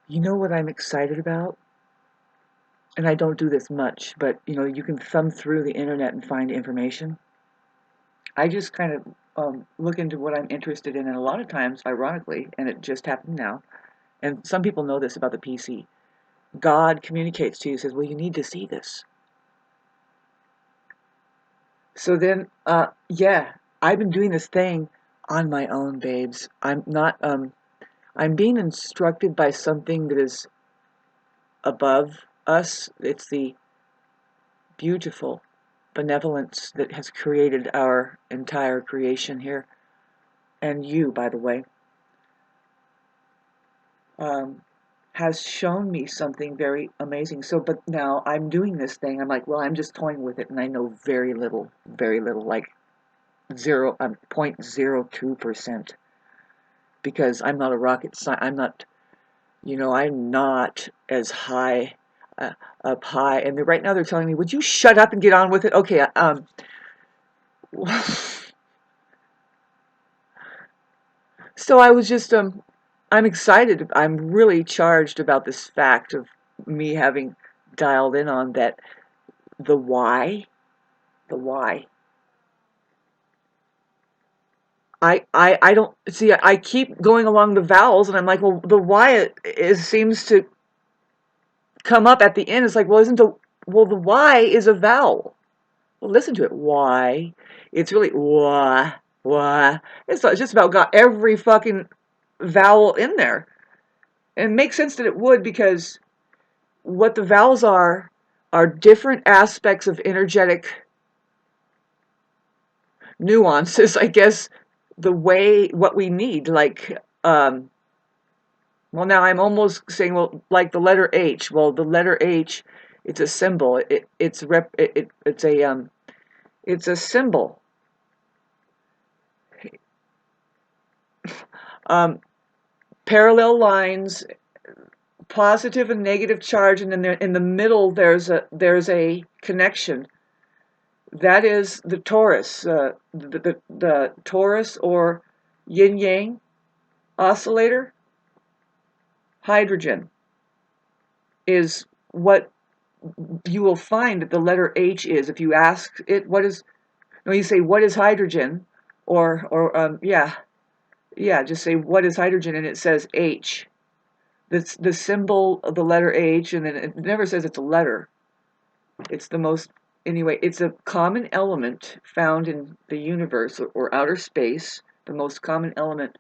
You know what I'm excited about? And I don't do this much, but you know, you can thumb through the internet and find information. I just kind of look into what I'm interested in, and a lot of times, ironically, and it just happened now, and some people know this about the PC, God communicates to you, says, well, you need to see this. So then, yeah, I've been doing this thing on my own, babes. I'm being instructed by something that is above us. It's the beautiful benevolence that has created our entire creation here, and you, by the way, um, has shown me something very amazing. So, but now I'm doing this thing. I'm like, well, I'm just toying with it, and I know very little, like 0.02%, because I'm not a rocket scientist. I'm not, I'm not as high up high. And right now they're telling me, would you shut up and get on with it? Okay, so I was just I'm excited. I'm really charged about this fact of me having dialed in on that the why, the why. I don't see. I keep going along the vowels, and I'm like, well, the why seems to come up at the end. It's like, well, isn't the why is a vowel. Well, listen to it. Why? It's really why. It's just about got every fucking vowel in there, and it makes sense that it would, because what the vowels are different aspects of energetic nuances, I guess, the way what we need. Like, well, now I'm almost saying, well, like the letter H. Well, the letter H, it's a symbol. It's a symbol. Um, Parallel lines, positive and negative charge, and then in the middle there's a connection. That is the torus, the torus or yin yang oscillator. Hydrogen is what you will find that the letter H is. If you ask it, what is, no, you say, what is hydrogen? Yeah, just say, what is hydrogen? And it says H. That's the symbol of the letter H, and then it never says it's a letter. It's the most, anyway, it's a common element found in the universe or outer space, the most common element,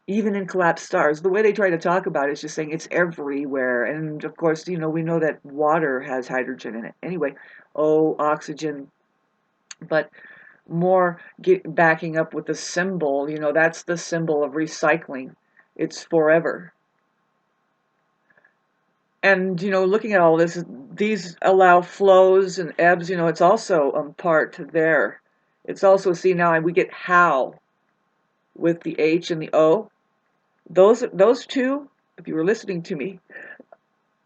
even in collapsed stars. The way they try to talk about it is just saying it's everywhere. And of course, we know that water has hydrogen in it. Anyway, oxygen, but more backing up with the symbol, that's the symbol of recycling. It's forever. And looking at all this, these allow flows and ebbs. It's also part there. It's also, see, now we get how with the H and the O. Those two, if you were listening to me,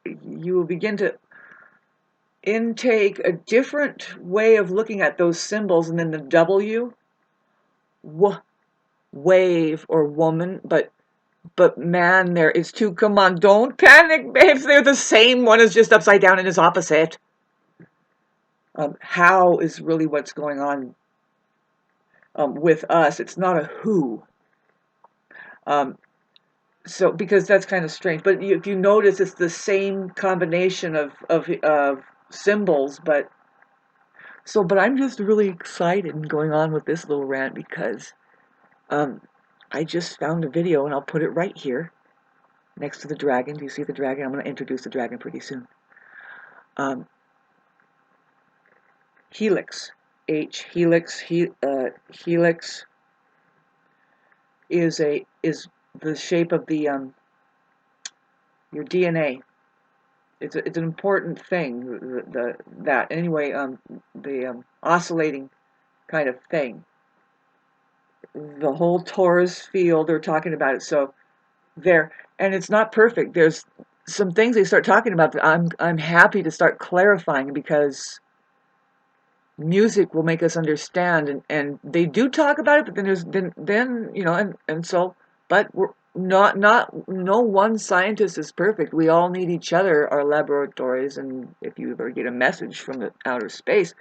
you will begin to intake a different way of looking at those symbols. And then the W, wave or woman, but man, there is two. Come on, don't panic, babes. They're the same. One is just upside down and is opposite. How is really what's going on with us. It's not a who. Um, so because that's kind of strange. But if you notice, it's the same combination of symbols. But I'm just really excited and going on with this little rant because I just found a video, and I'll put it right here next to the dragon. Do you see the dragon? I'm going to introduce the dragon pretty soon. Helix, helix is the shape of the your DNA. It's an important thing. That anyway. The oscillating kind of thing. The whole torus field, they're talking about it. So there, and it's not perfect. There's some things they start talking about that I'm happy to start clarifying, because music will make us understand, and they do talk about it, but then there's then and so, but no one scientist is perfect. We all need each other, our laboratories, and if you ever get a message from the outer space,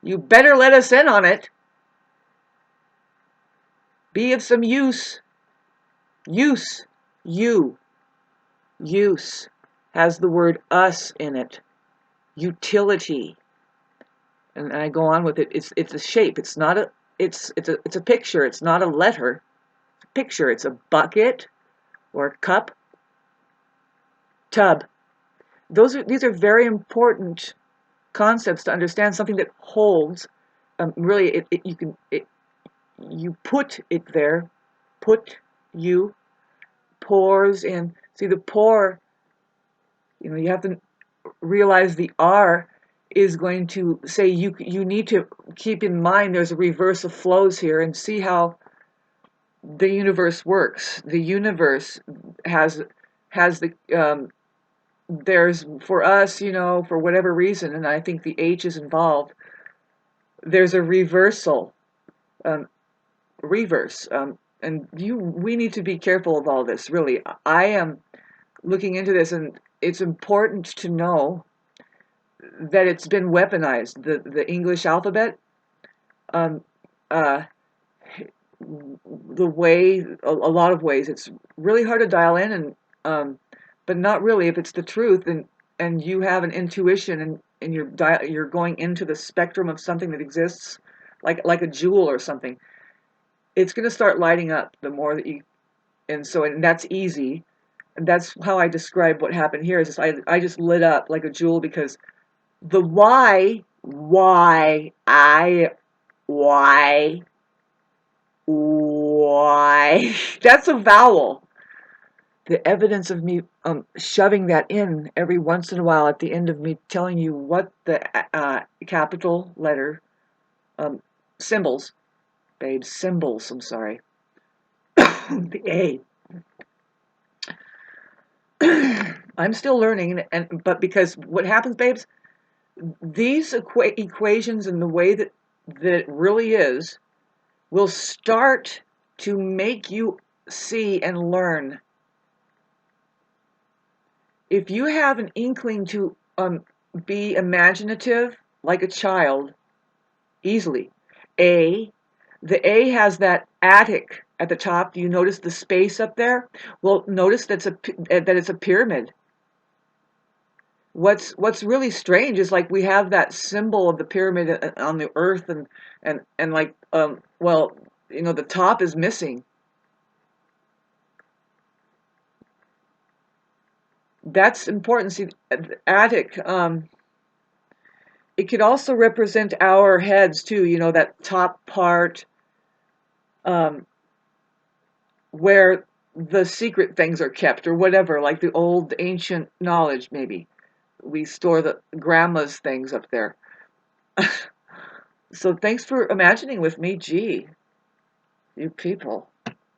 you better let us in on it. Be of some use. Use. You. Use has the word us in it. Utility. And I go on with it. It's a shape. It's not a it's a picture. It's not a letter. It's a picture. It's a bucket or a cup, tub. These are very important concepts to understand. Something that holds. Really, you put it there. Put you pours in. See the pour. You have to realize the R is going to say you need to keep in mind there's a reverse of flows here and see how the universe works. The universe has the there's for us, for whatever reason, and I think the H is involved. There's a reversal, reverse, and we need to be careful of all this. Really, I am looking into this, and it's important to know that it's been weaponized. The English alphabet, um, uh, the way a lot of ways it's really hard to dial in, and but not really if it's the truth, and you have an intuition, and you're going into the spectrum of something that exists, like a jewel or something. It's going to start lighting up the more that you, and that's easy. And that's how I describe what happened here. Is just, I just lit up like a jewel because the why, that's a vowel. The evidence of me shoving that in every once in a while at the end of me telling you what the capital letter symbols, babe, symbols, I'm sorry, the A. I'm still learning, but because what happens, babes, these equations and the way that it really is will start to make you see and learn. If you have an inkling to be imaginative like a child, easily. The A has that attic at the top. Do you notice the space up there? Well, notice that it's a pyramid. What's really strange is like we have that symbol of the pyramid on the earth, and like well, the top is missing. That's important. See, the attic. It could also represent our heads too. That top part, where the secret things are kept, or whatever, like the old ancient knowledge. Maybe we store the grandma's things up there. So thanks for imagining with me. Gee, you people.